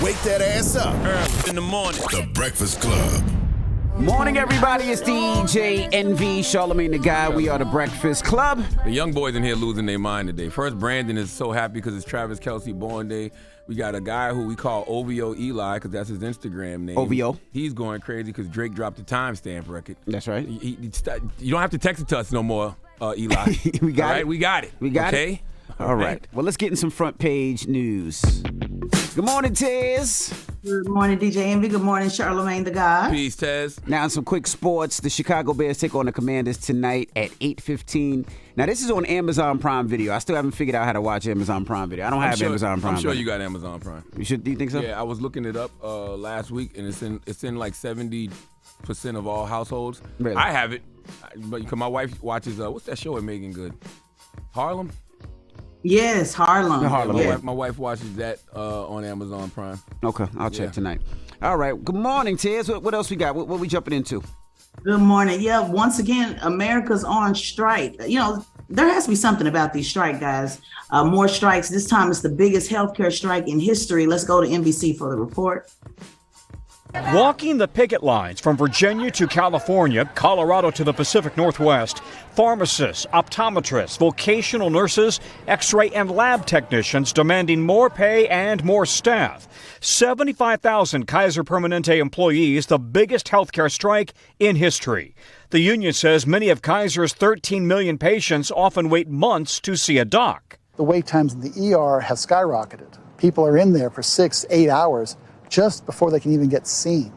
Wake that ass up. Early in the morning. The Breakfast Club. Morning, everybody. It's DJ NV, Charlamagne the Guy. We are the Breakfast Club. The young boys in here losing their mind today. First, Brandon is so happy because it's Travis Kelce born day. We got a guy who we call OVO Eli because that's his Instagram name. OVO. He's going crazy because Drake dropped the timestamp record. That's right. You don't have to text it to us no more, Eli. We got it. We got it. We got it. Okay? All right. Well, let's get in some front page news. Good morning, Tez. Good morning, DJ Envy. Good morning, Charlamagne the Guy. Peace, Tez. Now, in some quick sports, the Chicago Bears take on the Commanders tonight at 8:15. Now, this is on Amazon Prime Video. I still haven't figured out how to watch Amazon Prime Video. I don't have Amazon Prime. I'm sure Video. you got Amazon Prime. Do you think so? Yeah, I was looking it up last week, and it's in like 70% of all households. Really? I have it, but because my wife watches what's that show with Megan Good? Harlem. Yes, Harlem. My wife watches that on Amazon Prime. Okay, I'll check tonight. All right. Good morning, Tez. What else we got? What we jumping into? Good morning. Yeah, once again, America's on strike. You know, there has to be something about these strike guys. More strikes. This time it's the biggest healthcare strike in history. Let's go to NBC for the report. Walking the picket lines from Virginia to California, Colorado to the Pacific Northwest, pharmacists, optometrists, vocational nurses, x-ray and lab technicians demanding more pay and more staff. 75,000 Kaiser Permanente employees, the biggest healthcare strike in history. The union says many of Kaiser's 13 million patients often wait months to see a doc. The wait times in the ER have skyrocketed. People are in there for 6-8 hours just before they can even get seen.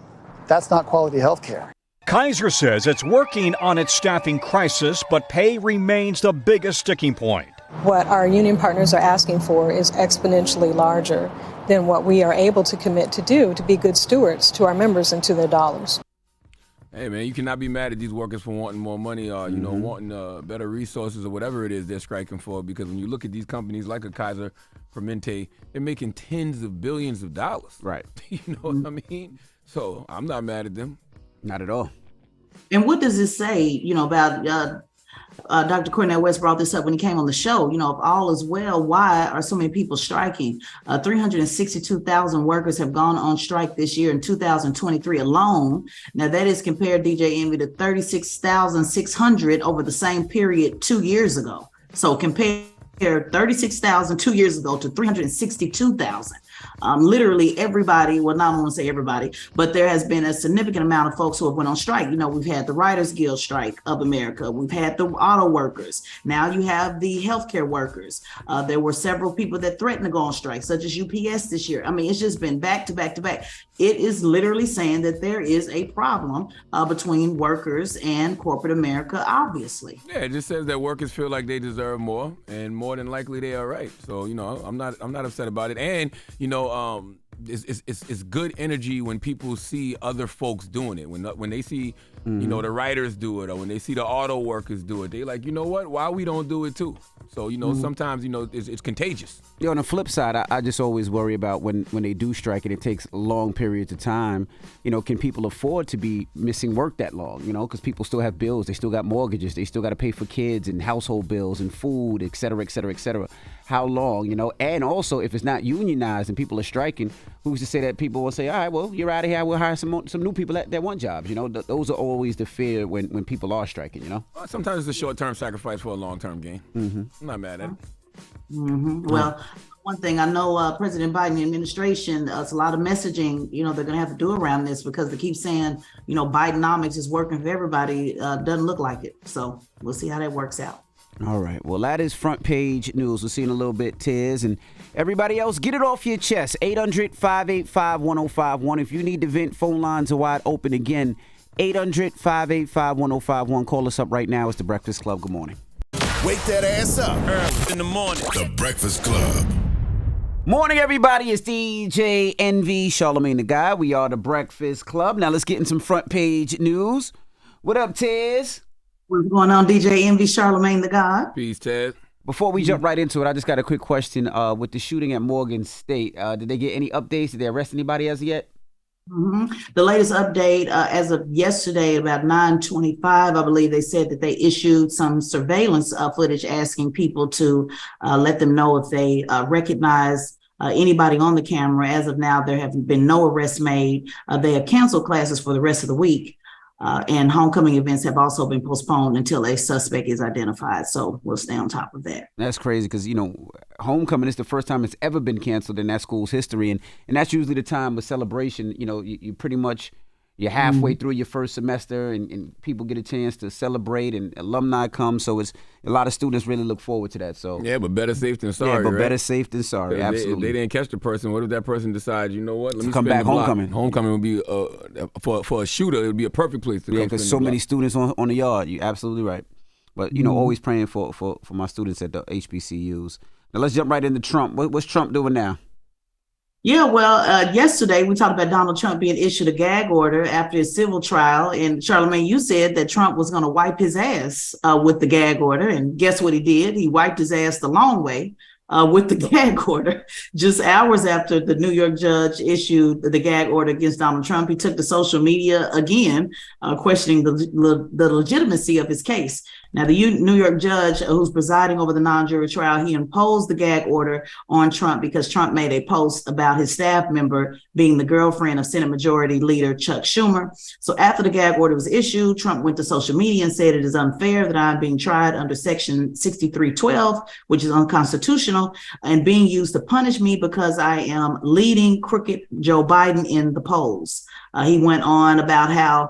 That's not quality health care. Kaiser says it's working on its staffing crisis, but pay remains the biggest sticking point. What our union partners are asking for is exponentially larger than what we are able to commit to do to be good stewards to our members and to their dollars. Hey, man, you cannot be mad at these workers for wanting more money or, wanting better resources or whatever it is they're striking for, because when you look at these companies like a Kaiser Permanente, they're making tens of billions of dollars. Right. You know what I mean? So I'm not mad at them. Not at all. And what does it say, about Dr. Cornell West brought this up when he came on the show. If all is well, why are so many people striking? 362,000 workers have gone on strike this year in 2023 alone. Now, that is compared, DJ Envy, to 36,600 over the same period 2 years ago. So compare 36,000 2 years ago to 362,000. Literally everybody, well, not want to say everybody, but there has been a significant amount of folks who have went on strike. We've had the Writers Guild strike of America. We've had the auto workers. Now you have the healthcare workers. There were several people that threatened to go on strike, such as UPS this year. I mean, it's just been back to back to back. It is literally saying that there is a problem between workers and corporate America, obviously. Yeah, it just says that workers feel like they deserve more, and more than likely they are right. So, I'm not upset about it. And, it's good energy when people see other folks doing it. When they see, the writers do it, or when they see the auto workers do it, they like, you know what? Why we don't do it too? So, sometimes, it's contagious. On the flip side, I just always worry about when they do strike and it takes long periods of time, can people afford to be missing work that long, because people still have bills, they still got mortgages, they still got to pay for kids and household bills and food, et cetera, et cetera, et cetera. How long, and also if it's not unionized and people are striking, who's to say that people will say, all right, well, you're out of here, we'll hire some new people that want jobs, those are always the fear when people are striking, Well, sometimes it's a short-term sacrifice for a long-term gain. Mm-hmm. I'm not mad at it. Mm-hmm. Well, one thing I know, President Biden administration, it's a lot of messaging, they're going to have to do around this, because they keep saying, Bidenomics is working for everybody. Doesn't look like it. So we'll see how that works out. All right. Well, that is front page news. We'll see in a little bit, Tiz. And everybody else, get it off your chest. 800-585-1051. If you need to vent, phone lines are wide open again. 800-585-1051. Call us up right now. It's The Breakfast Club. Good morning. Wake that ass up. Early in the morning. The Breakfast Club. Morning, everybody. It's DJ NV, Charlamagne the Guy. We are The Breakfast Club. Now let's get in some front page news. What up, Tiz? What's going on, DJ Envy, Charlamagne the Guy? Peace, Ted. Before we jump right into it, I just got a quick question. With the shooting at Morgan State, did they get any updates? Did they arrest anybody as of yet? Mm-hmm. The latest update as of yesterday, about 9:25, I believe they said that they issued some surveillance footage asking people to let them know if they recognize anybody on the camera. As of now, there have been no arrests made. They have canceled classes for the rest of the week. And homecoming events have also been postponed until a suspect is identified. So we'll stay on top of that. That's crazy because, homecoming is the first time it's ever been canceled in that school's history. And that's usually the time of celebration. You pretty much, you're halfway through your first semester and people get a chance to celebrate and alumni come. So it's a lot of students really look forward to that. So yeah, but better safe than sorry. Yeah, but right? better safe than sorry. Absolutely. If they didn't catch the person, what if that person decides, you know what? Let me come spin back the block. homecoming. Homecoming would be for a shooter. It would be a perfect place to yeah, come. because so many students on the yard. You're absolutely right. But always praying for my students at the HBCUs. Now let's jump right into Trump. What's Trump doing now? Yeah, well, yesterday we talked about Donald Trump being issued a gag order after his civil trial. And Charlamagne, you said that Trump was going to wipe his ass with the gag order. And guess what he did? He wiped his ass the long way with the gag order. Just hours after the New York judge issued the gag order against Donald Trump, he took to social media again, questioning the legitimacy of his case. Now, the New York judge who's presiding over the non-jury trial, he imposed the gag order on Trump because Trump made a post about his staff member being the girlfriend of Senate Majority Leader Chuck Schumer. So after the gag order was issued, Trump went to social media and said it is unfair that I'm being tried under Section 6312, which is unconstitutional, and being used to punish me because I am leading crooked Joe Biden in the polls. He went on about how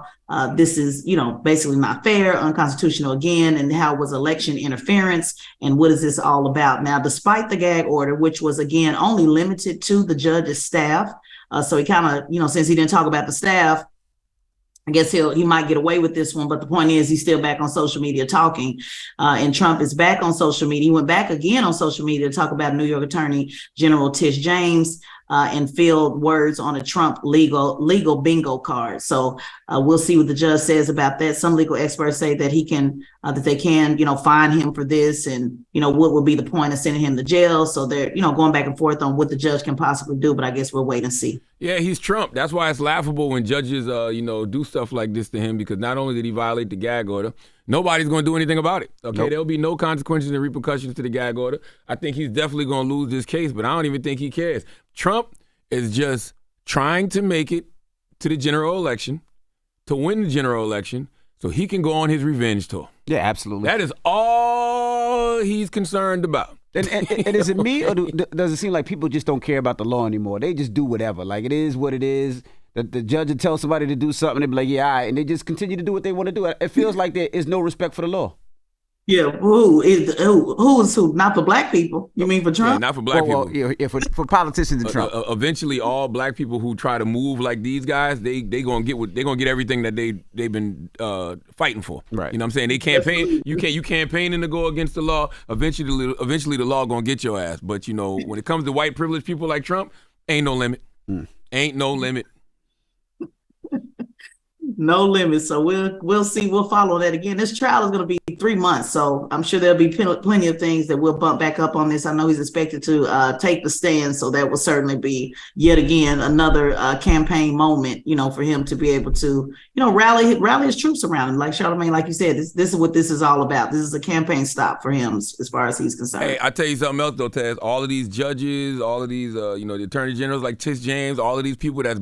this is, basically not fair, unconstitutional again, and how it was election interference, and what is this all about? Now, despite the gag order, which was, again, only limited to the judge's staff, so he kind of, since he didn't talk about the staff, I guess he might get away with this one, but the point is he's still back on social media talking, and Trump is back on social media. He went back again on social media to talk about New York Attorney General Tish James, and filled words on a Trump legal bingo card. So we'll see what the judge says about that. Some legal experts say that they can, fine him for this, and what would be the point of sending him to jail. So they're, going back and forth on what the judge can possibly do. But I guess we'll wait and see. Yeah, he's Trump. That's why it's laughable when judges, do stuff like this to him, because not only did he violate the gag order, nobody's going to do anything about it. Okay, There'll be no consequences and repercussions to the gag order. I think he's definitely going to lose this case, but I don't even think he cares. Trump is just trying to make it to the general election, to win the general election, so he can go on his revenge tour. Yeah, absolutely. That is all he's concerned about. And is it me, or does it seem like people just don't care about the law anymore? They just do whatever. Like, it is what it is. The judge would tell somebody to do something, they'd be like, yeah, all right, and they just continue to do what they want to do. It feels like there is no respect for the law. Yeah, who is who? Not for black people. You mean for Trump? Yeah, not for black people. Well, yeah, for politicians and Trump. Eventually, all black people who try to move like these guys, they gonna get everything that they've been fighting for. Right. You know what I'm saying? They campaign. You campaigning to go against the law. Eventually, the law gonna get your ass. But when it comes to white privileged people like Trump, ain't no limit. Ain't no limit. No limit. So we'll see. We'll follow that again. This trial is going to be 3 months. So I'm sure there'll be plenty of things that we'll bump back up on this. I know he's expected to take the stand. So that will certainly be yet again another campaign moment, for him to be able to, rally his troops around him. Like Charlamagne, like you said, this is what this is all about. This is a campaign stop for him as far as he's concerned. Hey, I tell you something else though, Taz. All of these judges, all of these, the attorney generals like Tish James, all of these people that's,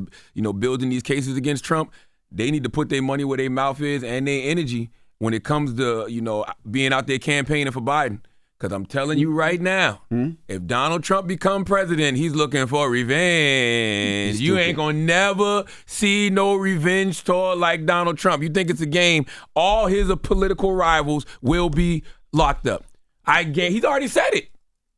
building these cases against Trump, they need to put their money where their mouth is and their energy when it comes to, being out there campaigning for Biden. Because I'm telling you right now, if Donald Trump become president, he's looking for revenge. You ain't going to never see no revenge tour like Donald Trump. You think it's a game, all his political rivals will be locked up. He's already said it.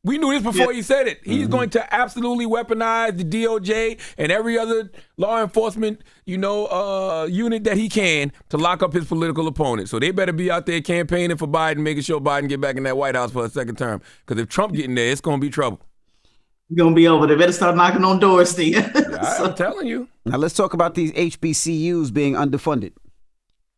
We knew this before he said it. He's going to absolutely weaponize the DOJ and every other law enforcement, unit that he can to lock up his political opponent. So they better be out there campaigning for Biden, making sure Biden get back in that White House for a second term. Because if Trump get in there, it's going to be trouble. You're going to be over there. Better start knocking on doors then. I'm telling you. Now let's talk about these HBCUs being underfunded.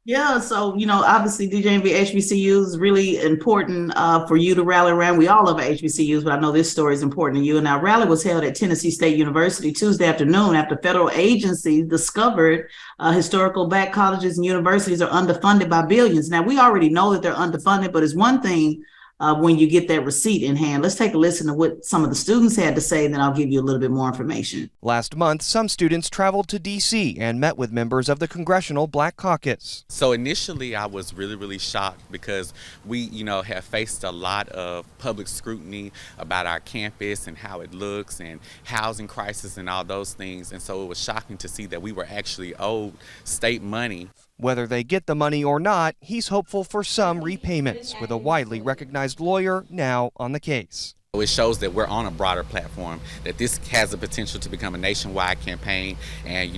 Yeah, so, obviously DJV HBCUs is really important for you to rally around. We all love our HBCUs, but I know this story is important to you. And our rally was held at Tennessee State University Tuesday afternoon after federal agencies discovered historical black colleges and universities are underfunded by billions. Now, we already know that they're underfunded, but it's one thing when you get that receipt in hand. Let's take a listen to what some of the students had to say, and then I'll give you a little bit more information. Last month, some students traveled to D.C. and met with members of the Congressional Black Caucus. So initially, I was really shocked because we, have faced a lot of public scrutiny about our campus and how it looks and housing crisis and all those things. And so it was shocking to see that we were actually owed state money. Whether they get the money or not, he's hopeful for some repayments, with a widely recognized lawyer now on the case. It shows that we're on a broader platform, that this has the potential to become a nationwide campaign, and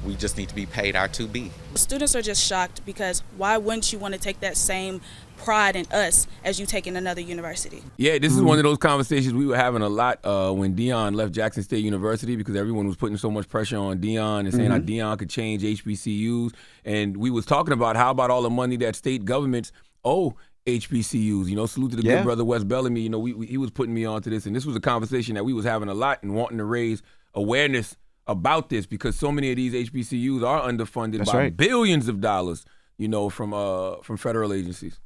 we just need to be paid our 2B. Students are just shocked because why wouldn't you want to take that same pride in us as you take in another university? Yeah, this is one of those conversations we were having a lot when Dion left Jackson State University, because everyone was putting so much pressure on Dion and saying how Dion could change HBCUs. And we was talking about how about all the money that state governments owe HBCUs. Salute to the good brother Wes Bellamy. He was putting me on to this, and this was a conversation that we was having a lot and wanting to raise awareness about this, because so many of these HBCUs are underfunded by billions of dollars, from federal agencies.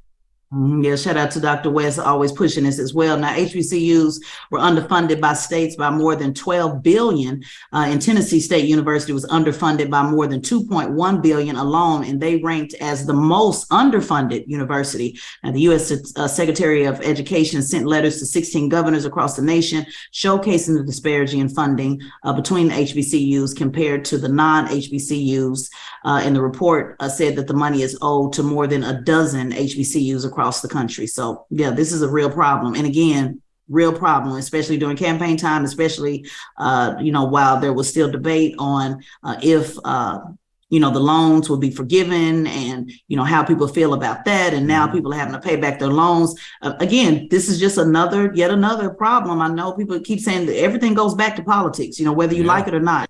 Yeah, shout out to Dr. West, always pushing this as well. Now, HBCUs were underfunded by states by more than $12 billion. And Tennessee State University was underfunded by more than $2.1 billion alone, and they ranked as the most underfunded university. And the U.S. Secretary of Education sent letters to 16 governors across the nation showcasing the disparity in funding between HBCUs compared to the non-HBCUs. And the report said that the money is owed to more than a dozen HBCUs across the country. So, yeah, this is a real problem. And again, real problem, especially during campaign time, especially, while there was still debate on if the loans will be forgiven and, how people feel about that. And now people are having to pay back their loans. Again, this is just yet another problem. I know people keep saying that everything goes back to politics, whether you like it or not,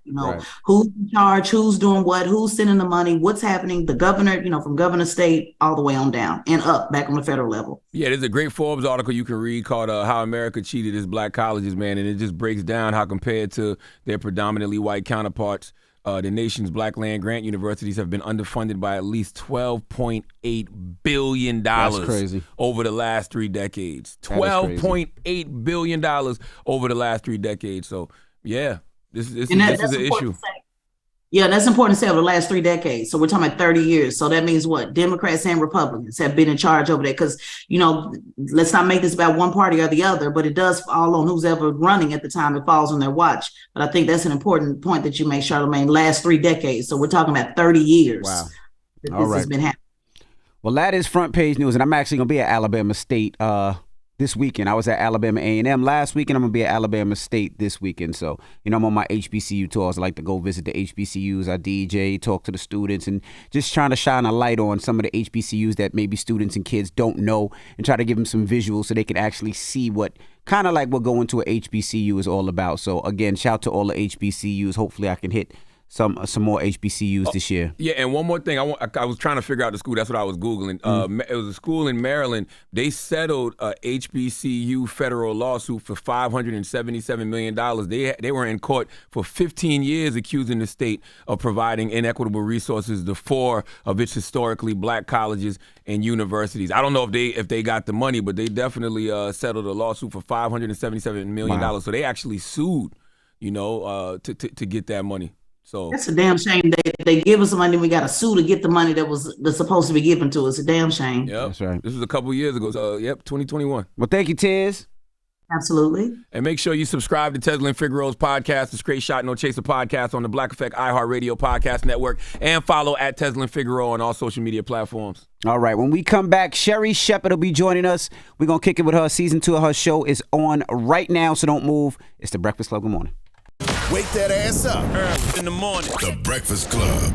who's in charge, who's doing what, who's sending the money, what's happening, the governor, from governor state all the way on down and up back on the federal level. Yeah, there's a great Forbes article you can read called How America Cheated Its Black Colleges, man. And it just breaks down how, compared to their predominantly white counterparts, the nation's black land-grant universities have been underfunded by at least $12.8 billion over the last 3 decades. $12.8 billion over the last 3 decades. So, yeah, this is an issue. Yeah, that's important to say, over the last 3 decades. So we're talking about 30 years. So that means what? Democrats and Republicans have been in charge over there. Because, let's not make this about one party or the other, but it does fall on who's ever running at the time. It falls on their watch. But I think that's an important point that you make, Charlamagne. Last 3 decades. So we're talking about 30 years. Wow. This has been happening. Well, that is front page news. And I'm actually going to be at Alabama State this weekend. I was at Alabama A&M last week, and I'm going to be at Alabama State this weekend. So, I'm on my HBCU tours. I like to go visit the HBCUs. I DJ, talk to the students, and just trying to shine a light on some of the HBCUs that maybe students and kids don't know, and try to give them some visuals so they can actually see what kind of like what going to a HBCU is all about. So, again, shout out to all the HBCUs. Hopefully I can hit some more HBCUs this year. Yeah, and one more thing. I was trying to figure out the school. That's what I was Googling. It was a school in Maryland. They settled a HBCU federal lawsuit for $577 million. They were in court for 15 years accusing the state of providing inequitable resources to 4 of its historically black colleges and universities. I don't know if they got the money, but they definitely settled a lawsuit for $577 million. Wow. So they actually sued, to get that money. So that's a damn shame. They give us the money, we got to sue to get the money that's supposed to be given to us. A damn shame. Yep. That's right. This was a couple years ago. So, 2021. Well, thank you, Tiz. Absolutely. And make sure you subscribe to Tesla and Figaro's podcast, the Straight Shot No Chaser podcast on the Black Effect iHeartRadio podcast network, and follow at Tesla and Figaro on all social media platforms. All right. When we come back, Sherry Shepard will be joining us. We're going to kick it with her. Season 2 of her show is on right now, so don't move. It's The Breakfast Club. Good morning. Wake that ass up early in the morning. The Breakfast Club.